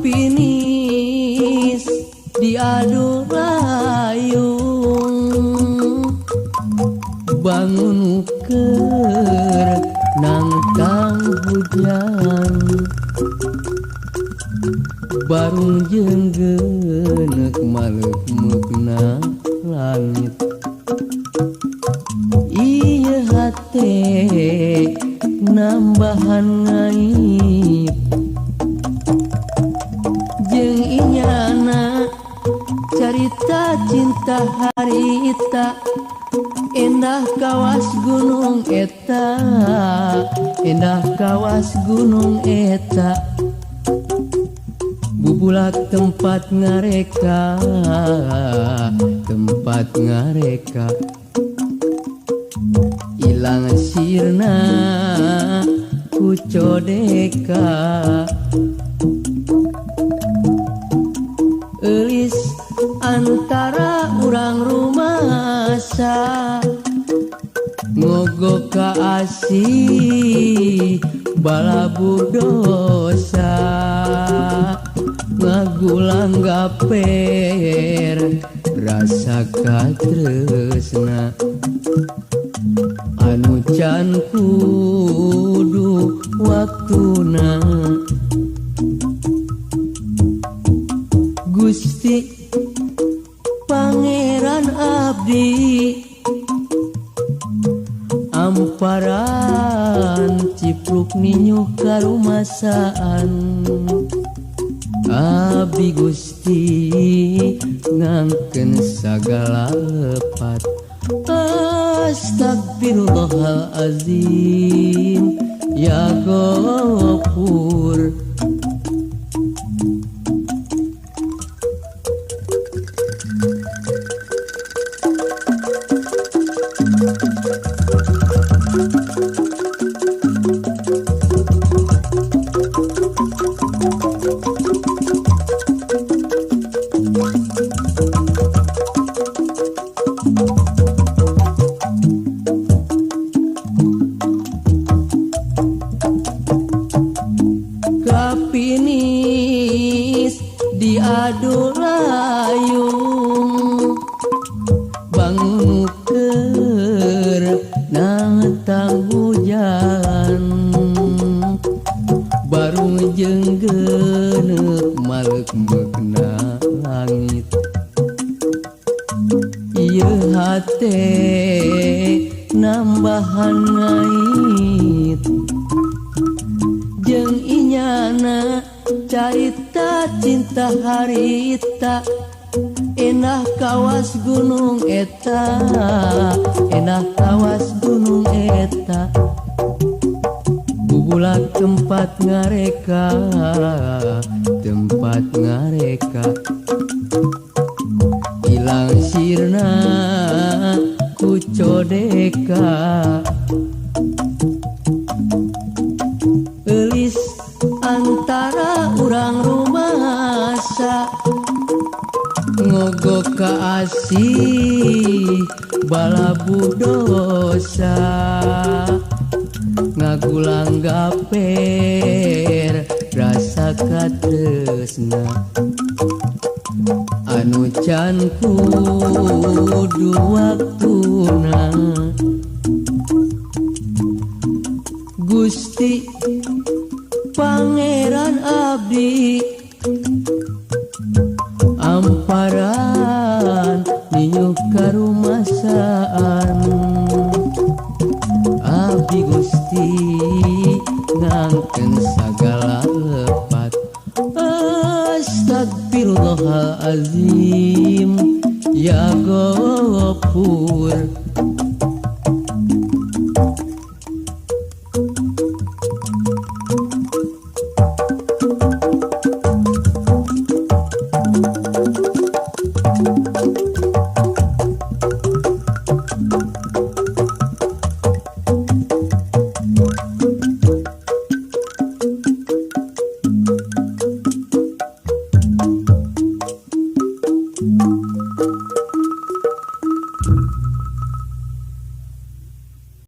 Kapinis diadu rayung bangun keur nangtang hujan barung jeung geuneuk maleuk-meukna langit ieu hate nambahan ngaib jeung inyana carita cinta harita endah kawas gunung eta endah kawas gunung eta bubulak tempat ngareka ilang sirna ku codeka eulis antara urang rumasa ngogok ka asih balabu dosa ngagulang gaper rasa katresna anu can kudu waktuna Gusti Pangeran abdi amparan cipruk ninyuh karumasaan abdi Gusti ngangkeun sagala lepat astagfirullahalazim ya Ghafur Kapinis diadu rayung bangun keur nangtang hujan barung jeung geuneuk maleuk-meukna langit ieu hate nambahan ngait jeung inyana carita cinta harita endah kawas gunung eta endah kawas gunung eta bubulak tempat ngareka ilang sirna ku codeka eulis antara urang rumasa ngogok ka asih balabu dosa ngagulang gaper rasa katresna anu can kudu waktuna Gusti Pangeran abdi amparan ninyuh karumasaan abdi Gusti ngangkeun sagala lepat astagfirullahalazim ya Ghafur